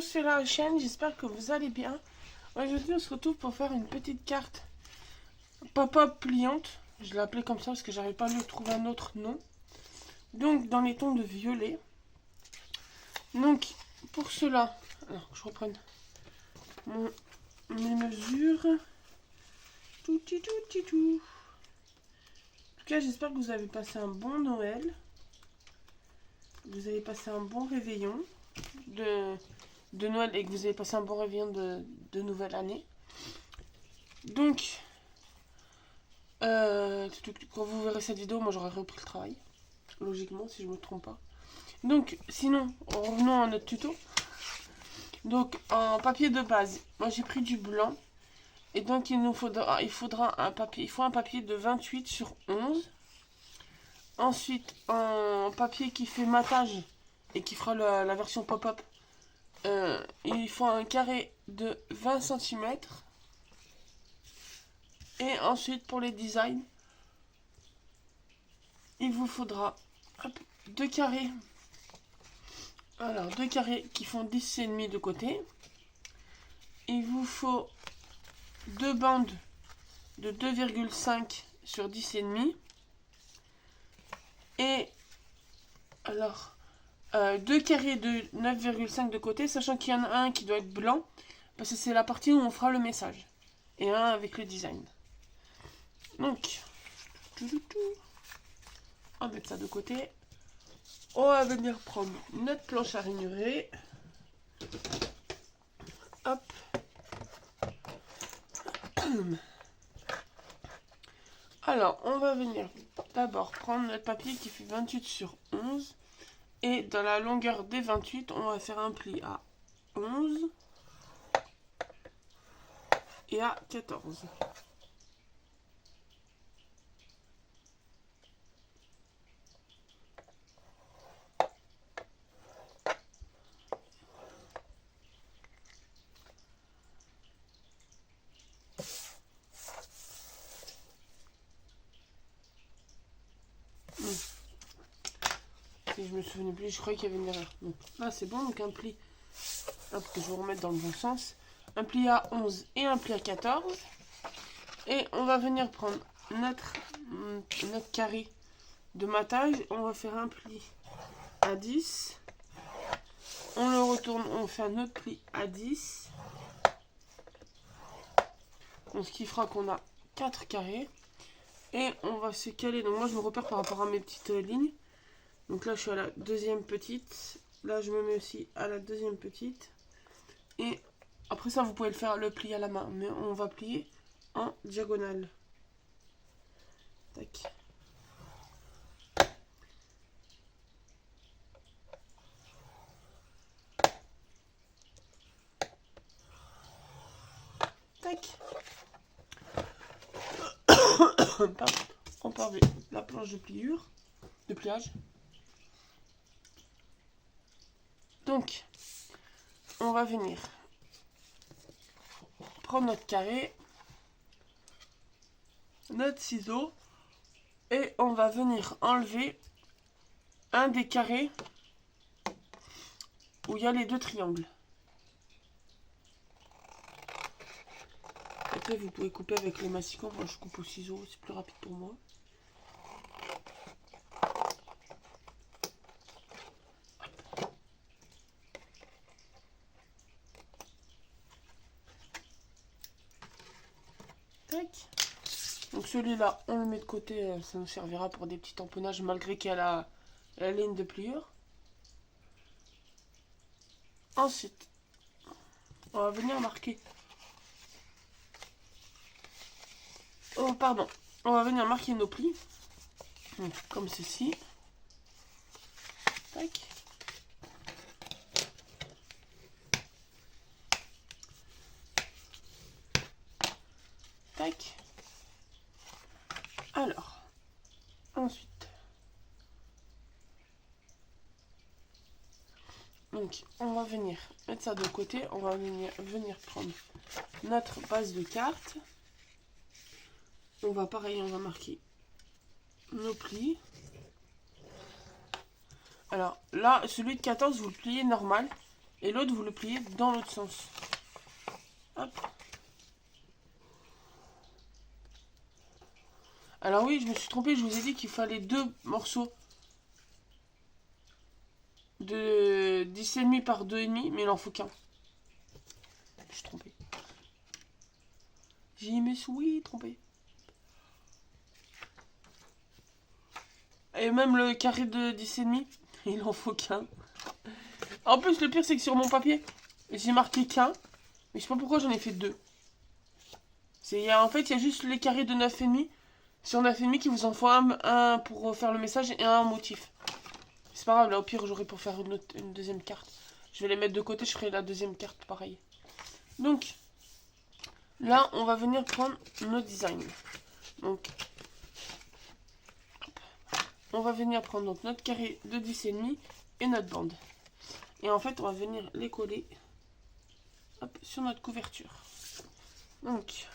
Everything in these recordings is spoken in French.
c'est la chaîne, j'espère que vous allez bien. Aujourd'hui on se retrouve pour faire une petite carte pop-up pliante. Je l'ai appelée comme ça parce que j'arrive pas à lui trouver un autre nom. Donc dans les tons de violet. Donc pour cela, alors je reprenne mes mesures. Tout. En tout cas j'espère que vous avez passé un bon Noël. Vous avez passé un bon réveillon de Noël et que vous avez passé un bon réveillon de nouvelle année. Donc, quand vous verrez cette vidéo, moi j'aurai repris le travail. Logiquement, si je me trompe pas. Donc, sinon, revenons à notre tuto. Donc, en papier de base, moi j'ai pris du blanc. Et donc, il faudra un papier de 28 sur 11. Ensuite, un papier qui fait matage et qui fera la version pop-up. Il faut un carré de 20 cm. Et ensuite, pour les designs, il vous faudra deux carrés. Alors, deux carrés qui font 10,5 de côté. Il vous faut deux bandes de 2,5 sur 10,5. Et alors, deux carrés de 9,5 de côté, sachant qu'il y en a un qui doit être blanc, parce que c'est la partie où on fera le message. Et un avec le design. Donc, on va mettre ça de côté. On va venir prendre notre planche à ranurer. Hop. Alors, on va venir d'abord prendre notre papier qui fait 28 sur 11. Et dans la longueur des 28, on va faire un pli à 11 et à 14. Si je me souvenais plus, je croyais qu'il y avait une erreur. Donc là c'est bon, donc un pli. Hop, que je vais remettre dans le bon sens. Un pli à 11 et un pli à 14. Et on va venir prendre notre carré de matage. On va faire un pli à 10. On le retourne, on fait un autre pli à 10. Donc ce qui fera qu'on a 4 carrés. Et on va se caler. Donc moi je me repère par rapport à mes petites lignes. Donc là je suis à la deuxième petite. Là je me mets aussi à la deuxième petite. Et après ça vous pouvez le faire le pli à la main. Mais on va plier en diagonale. Tac. Tac. On part de la planche de pliure. De pliage. Donc, on va venir prendre notre carré, notre ciseau, et on va venir enlever un des carrés où il y a les deux triangles. Après, vous pouvez couper avec le massicot. Moi, je coupe au ciseau, c'est plus rapide pour moi. Tac. Donc celui-là, on le met de côté, ça nous servira pour des petits tamponnages malgré qu'il y a la ligne de pliure. Ensuite, on va venir marquer. Oh, pardon. On va venir marquer nos plis. Donc, comme ceci. Tac. Tac. Alors, ensuite, donc on va venir mettre ça de côté. On va venir prendre notre base de carte. On va pareil, on va marquer nos plis. Alors là, celui de 14, vous le pliez normal. Et l'autre, vous le pliez dans l'autre sens. Hop. Alors oui, je me suis trompée, je vous ai dit qu'il fallait 2 morceaux de 10,5 par 2,5, mais il en faut qu'un. Je suis trompée. J'y me suis trompée. Et même le carré de 10,5, il en faut qu'un. En plus, le pire, c'est que sur mon papier, j'ai marqué qu'un. Mais je sais pas pourquoi j'en ai fait 2. En fait, il y a juste les carrés de 9,5. Sur 9,5 qui vous en faut un pour faire le message et un motif. C'est pas grave, là au pire j'aurai pour faire une deuxième carte. Je vais les mettre de côté, je ferai la deuxième carte pareil. Donc, là on va venir prendre nos designs. Donc, on va venir prendre donc, notre carré de 10,5 et notre bande. Et en fait, on va venir les coller hop, sur notre couverture. Donc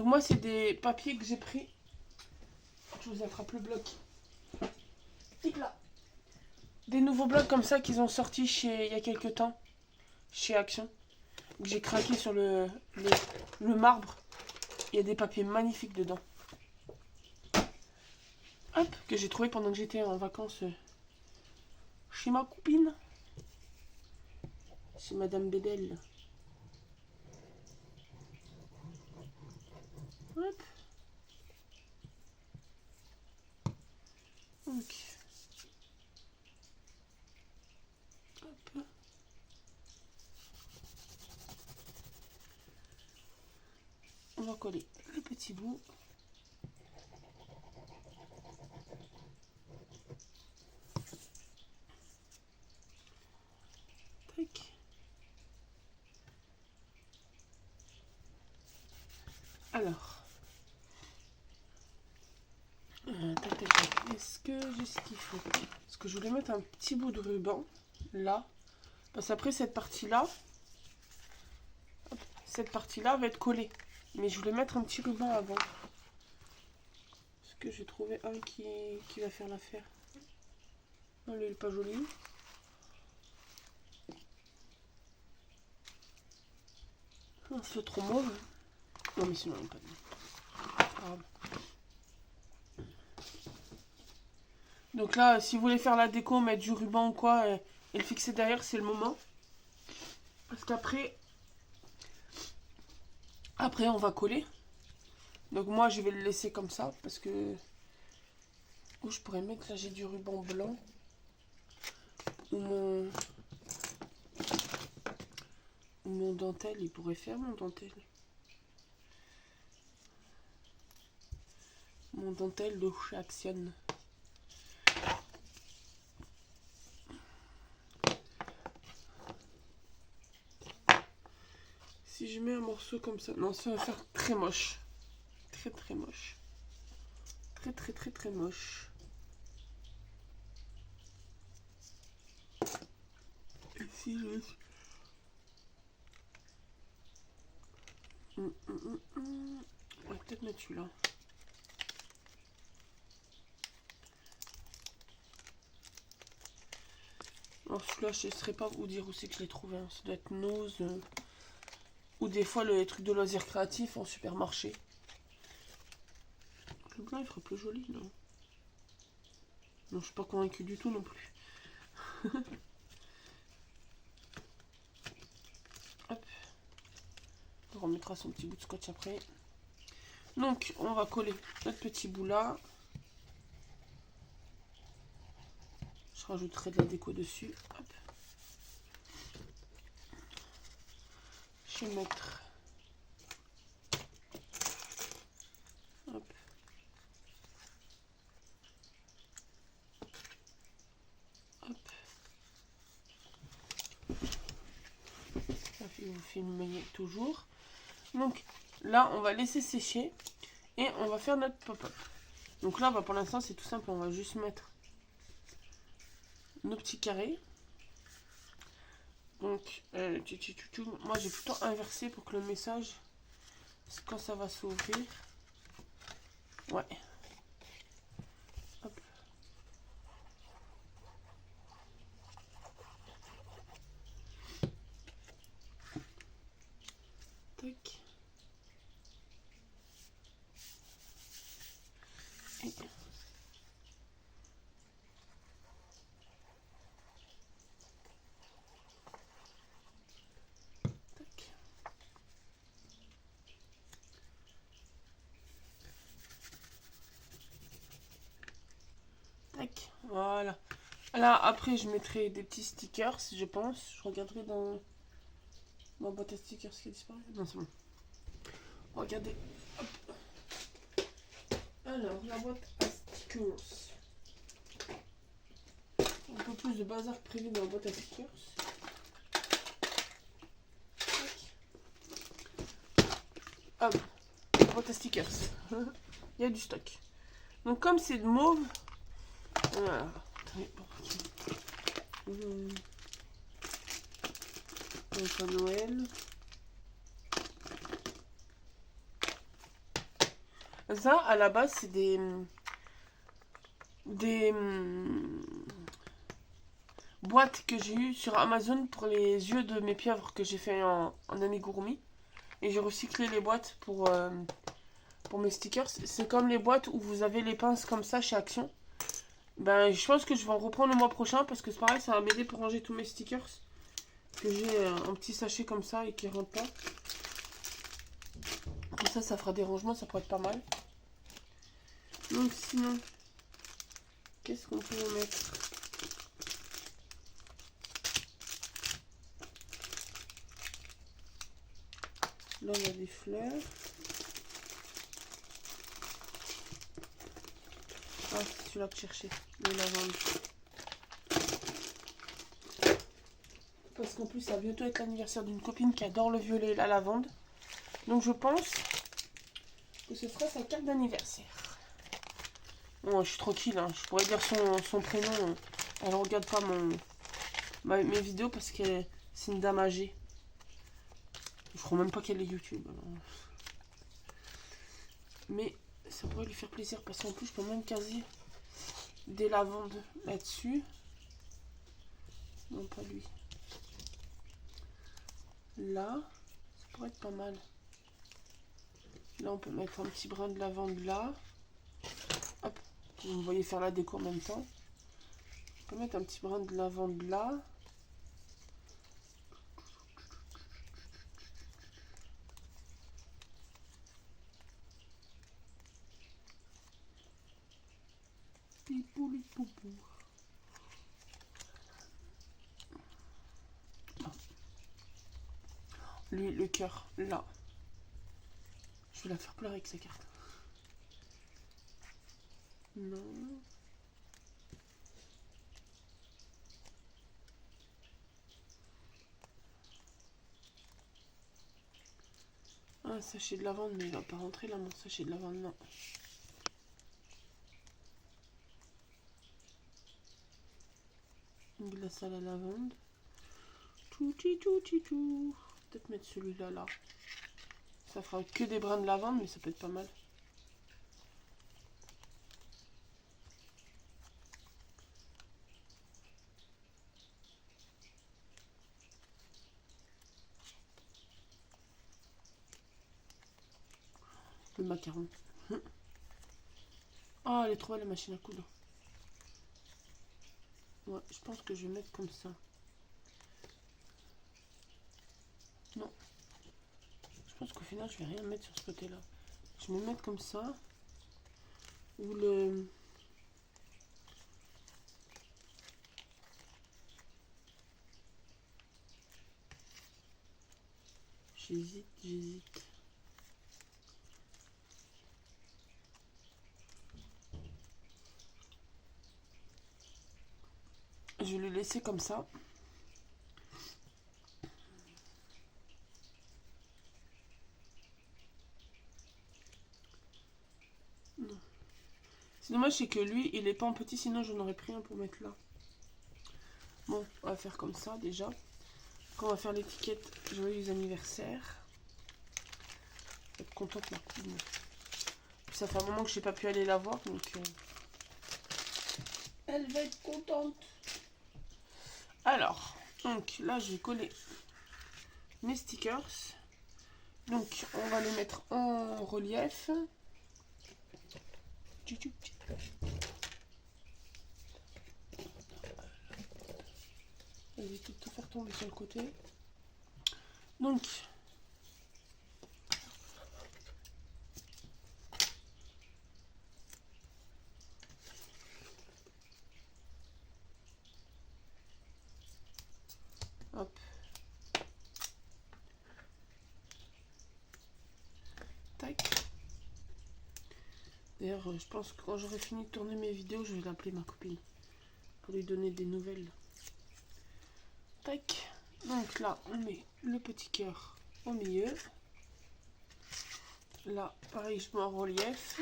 moi, c'est des papiers que j'ai pris. Je vous attrape le bloc. Tic là. Des nouveaux blocs comme ça qu'ils ont sortis il y a quelques temps. Chez Action. Que j'ai craqué sur le marbre. Il y a des papiers magnifiques dedans. Hop, que j'ai trouvé pendant que j'étais en vacances chez ma copine. Chez Madame Bédel. Hop. Donc. Hop. On va coller le petit bout. Tac. Alors. Est-ce que j'ai ce qu'il faut? Parce que je voulais mettre un petit bout de ruban là. Parce qu'après cette partie-là, va être collée. Mais je voulais mettre un petit ruban avant. Parce que j'ai trouvé un qui va faire l'affaire. Non, lui, il est pas joli. Non, c'est trop mauve. Non, mais sinon, il n'est pas bien. Donc là, si vous voulez faire la déco, mettre du ruban ou quoi, et le fixer derrière, c'est le moment. Parce qu'après, on va coller. Donc moi, je vais le laisser comme ça, parce que... Où je pourrais mettre, là, j'ai du ruban blanc. Ou mon dentelle, il pourrait faire mon dentelle. Mon dentelle de chez Action. Si je mets un morceau comme ça... Non, ça va faire très moche. Très très moche. Très très très très moche. Et si je... On va peut-être mettre celui-là. Alors celui-là, je ne saurais pas vous dire où c'est que je l'ai trouvé. Hein. Ça doit être Nose. Ou des fois, les trucs de loisirs créatifs en supermarché. Le blanc, il ferait plus joli, non? Non, je suis pas convaincue du tout non plus. Hop. On remettra son petit bout de scotch après. Donc, on va coller notre petit bout là. Je rajouterai de la déco dessus. Hop. Je vais mettre... Hop. Hop. Ça fait vous filmer toujours. Donc, là, on va laisser sécher. Et on va faire notre pop-up. Donc là, pour l'instant, c'est tout simple. On va juste mettre nos petits carrés. Donc, moi j'ai plutôt inversé pour que le message, quand ça va s'ouvrir, ouais. Hop. Voilà. Là, après, je mettrai des petits stickers, je pense. Je regarderai dans ma boîte à stickers qui a disparu. Non, c'est bon. Regardez. Hop. Alors, la boîte à stickers. Un peu plus de bazar prévu dans la boîte à stickers. Hop. Boîte à stickers. Il y a du stock. Donc, comme c'est de mauve. Voilà. Donc, à Noël. Ça, à la base, c'est des boîtes que j'ai eues sur Amazon pour les yeux de mes pieuvres que j'ai fait en amigurumi. Et j'ai recyclé les boîtes pour mes stickers. C'est comme les boîtes où vous avez les pinces comme ça chez Action. Ben, je pense que je vais en reprendre le mois prochain parce que c'est pareil, ça va m'aider pour ranger tous mes stickers. Que j'ai un petit sachet comme ça et qui rentre pas. Comme ça fera des rangements, ça pourrait être pas mal. Donc sinon, qu'est-ce qu'on peut mettre? Là, on a des fleurs. Ah, c'est celui-là que je cherchais, le lavande. Parce qu'en plus, ça va bientôt être l'anniversaire d'une copine qui adore le violet et la lavande. Donc, je pense que ce sera sa carte d'anniversaire. Bon, je suis tranquille, hein. Je pourrais dire son prénom. Elle regarde pas mes vidéos parce que c'est une dame âgée. Je crois même pas qu'elle est YouTube. Alors. Mais ça pourrait lui faire plaisir parce qu'en plus, je peux même caser des lavandes là-dessus. Non, pas lui. Là, ça pourrait être pas mal. Là, on peut mettre un petit brin de lavande là. Hop, vous me voyez faire la déco en même temps. On peut mettre un petit brin de lavande là. Pipoulipoupou. Lui, le cœur, là. Je vais la faire pleurer avec sa carte. Non. Un sachet de lavande, mais il va pas rentrer là, mon sachet de lavande, non. Une glace à la lavande. Touti touti tout. Peut-être mettre celui-là là. Ça fera que des brins de lavande, mais ça peut être pas mal. Le macaron. Ah, elle est trop belle la machine à coudre. Ouais, je pense que je vais mettre comme ça. Non. Je pense qu'au final, je vais rien mettre sur ce côté-là. Je vais me mettre comme ça. Ou le... J'hésite. Je vais le laisser comme ça. Non. C'est dommage, c'est que lui, il est pas en petit, sinon j'en aurais pris un pour mettre là. Bon, on va faire comme ça déjà. Quand on va faire l'étiquette joyeux anniversaire. Je vais être contente ma cousine. Ça fait un moment que je n'ai pas pu aller la voir, donc elle va être contente. Alors, donc là je vais coller mes stickers. Donc on va les mettre en relief. Je vais tout faire tomber sur le côté. Donc D'ailleurs, je pense que quand j'aurai fini de tourner mes vidéos, je vais l'appeler ma copine pour lui donner des nouvelles. Tac. Donc là, on met le petit cœur au milieu. Là, pareil, je mets en relief.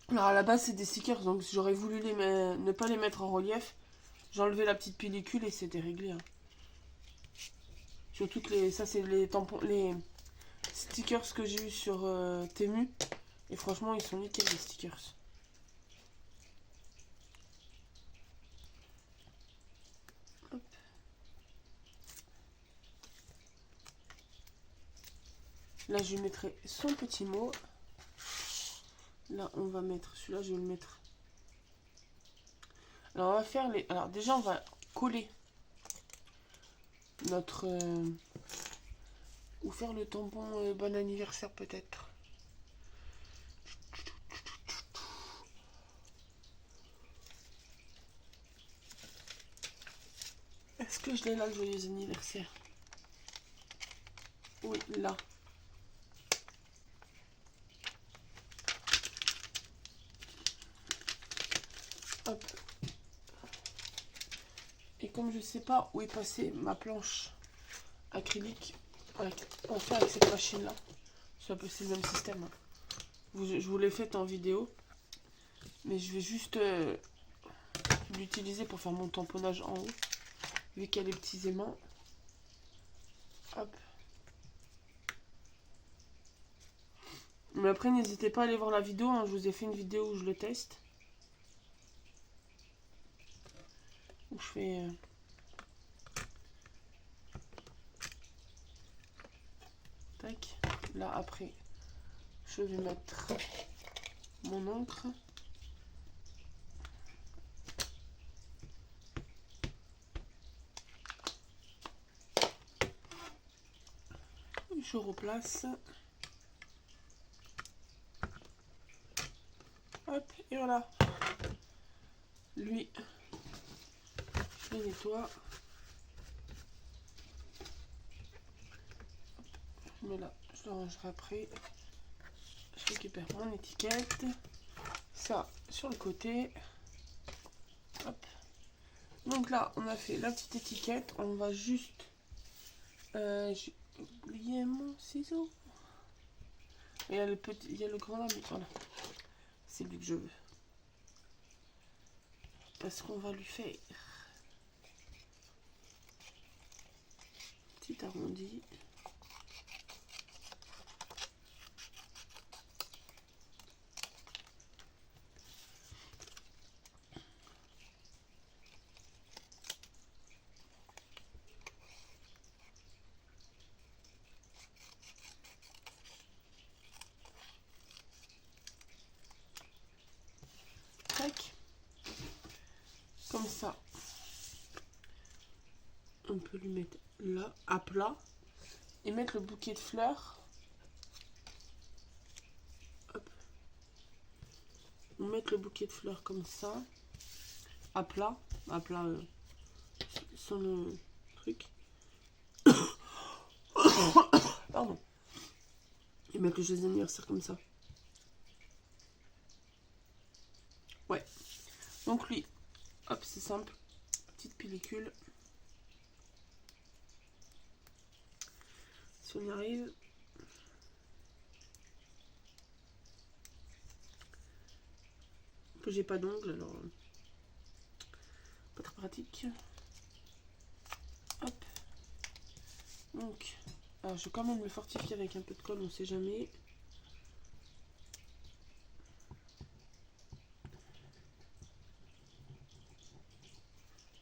Alors à la base, c'est des stickers, donc si j'aurais voulu ne pas les mettre en relief, j'ai enlevé la petite pellicule et c'était réglé. Hein. Surtout que ça, c'est les tampons, les stickers que j'ai eu sur Temu. Et franchement, ils sont nickel, les stickers. Hop. Là, je lui mettrai son petit mot. Là, on va mettre... Celui-là, je vais le mettre... Alors, on va faire les... Alors, déjà, on va coller notre... Ou faire le tampon bon anniversaire, peut-être. Est-ce que je l'ai là, le joyeux anniversaire? Oui, là. Hop. Et comme je sais pas où est passée ma planche acrylique, on fait avec cette machine là. C'est le même système. Hein. Je vous l'ai fait en vidéo. Mais je vais juste l'utiliser pour faire mon tamponnage en haut. Vu qu'il y a les petits aimants. Hop. Mais après, n'hésitez pas à aller voir la vidéo. Hein. Je vous ai fait une vidéo où je le teste. Où je fais... Tac. Là, après, je vais mettre mon encre. Je replace. Hop, et voilà. Lui, je le nettoie. Je mets là, je le rangerai après. Je récupère mon étiquette. Ça, sur le côté. Hop. Donc là, on a fait la petite étiquette. On va juste... j'ai oublié mon ciseau. Il y a le petit, il y a le grand là, mais voilà. C'est lui que je veux. Parce qu'on va lui faire petit arrondi. Tac. Comme ça. On peut lui mettre là, à plat. Et mettre le bouquet de fleurs. Hop. On met le bouquet de fleurs comme ça. À plat. À plat sans le truc. Pardon. Et mettre le joyeux anniversaire comme ça. Ouais. Donc lui, hop, c'est simple. Petite pellicule. Si on y arrive. Que j'ai pas d'ongles, alors pas très pratique. Hop. Donc, alors je vais quand même le fortifier avec un peu de colle, on sait jamais.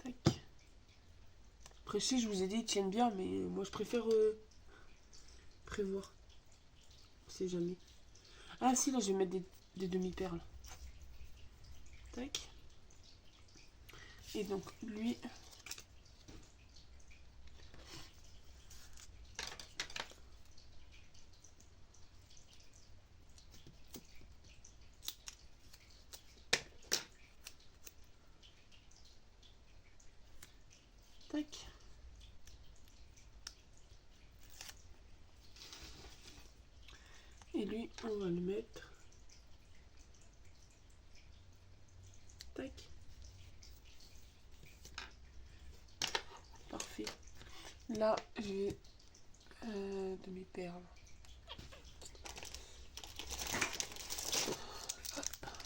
Tac. Après, je vous ai dit, ils tiennent bien, mais moi je préfère prévoir. On sait jamais. Ah si, là je vais mettre des demi-perles. Tac. Et donc lui. Tac. Et on va le mettre. Tac. Parfait. Là, j'ai demi-perles.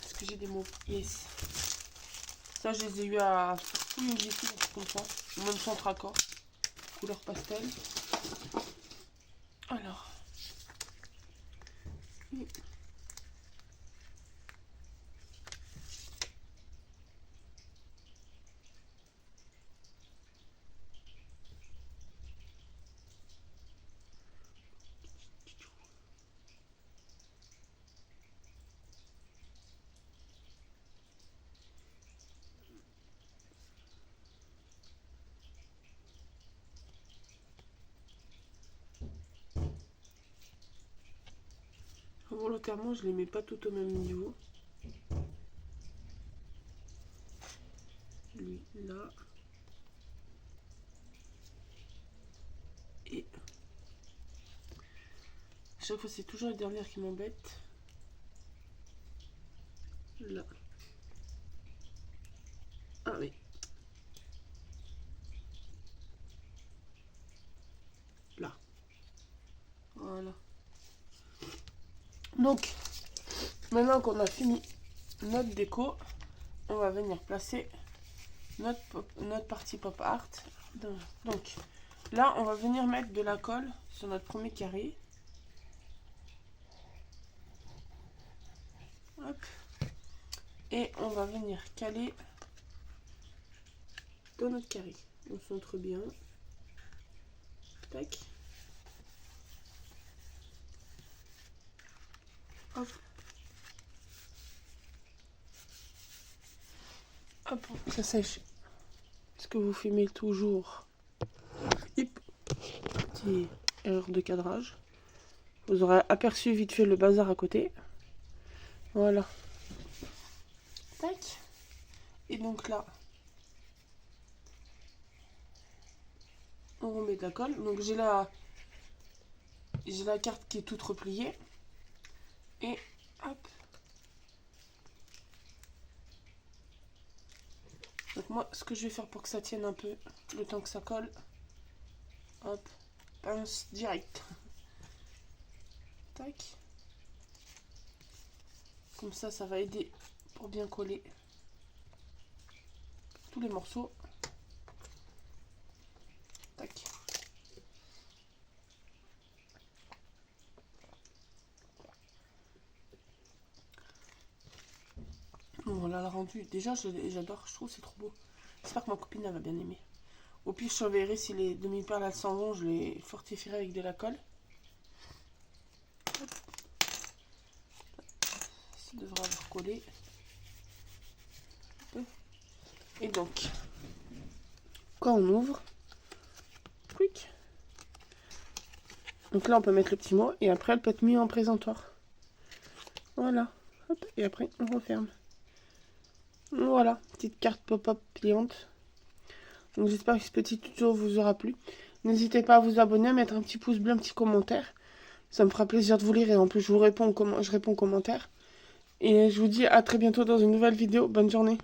Est-ce que j'ai des mots? Yes. Ça, je les ai eu à UGC, comme ça. Même centre accord. Couleur pastel. Alors. Volontairement, je les mets pas tout au même niveau. Lui, là. Et chaque fois, c'est toujours la dernière qui m'embête. Là. Ah oui. Là. Voilà. Donc, maintenant qu'on a fini notre déco, on va venir placer notre partie pop art. Donc, là, on va venir mettre de la colle sur notre premier carré. Hop. Et on va venir caler dans notre carré. On centre bien. Tac. Hop. Hop, ça sèche. Est-ce que vous filmez toujours? Hip. Petite erreur de cadrage. Vous aurez aperçu vite fait le bazar à côté. Voilà. Tac. Et donc là, on remet de la colle. Donc j'ai la carte qui est toute repliée. Et hop. Donc moi, ce que je vais faire pour que ça tienne un peu, le temps que ça colle, hop, pince direct. Tac. Comme ça, ça va aider pour bien coller tous les morceaux. Tac. Voilà le rendu. Déjà, j'adore, je trouve c'est trop beau. J'espère que ma copine elle va bien aimer. Au pire, je surveillerai si les demi-perles elles s'en vont, je les fortifierai avec de la colle. Hop. Ça devrait avoir collé. Et donc, quand on ouvre, quick. Donc là, on peut mettre le petit mot et après, elle peut être mise en présentoir. Voilà. Hop. Et après, on referme. Voilà, petite carte pop-up pliante. Donc j'espère que ce petit tuto vous aura plu. N'hésitez pas à vous abonner, à mettre un petit pouce bleu, un petit commentaire. Ça me fera plaisir de vous lire et en plus je réponds aux commentaires. Et je vous dis à très bientôt dans une nouvelle vidéo. Bonne journée.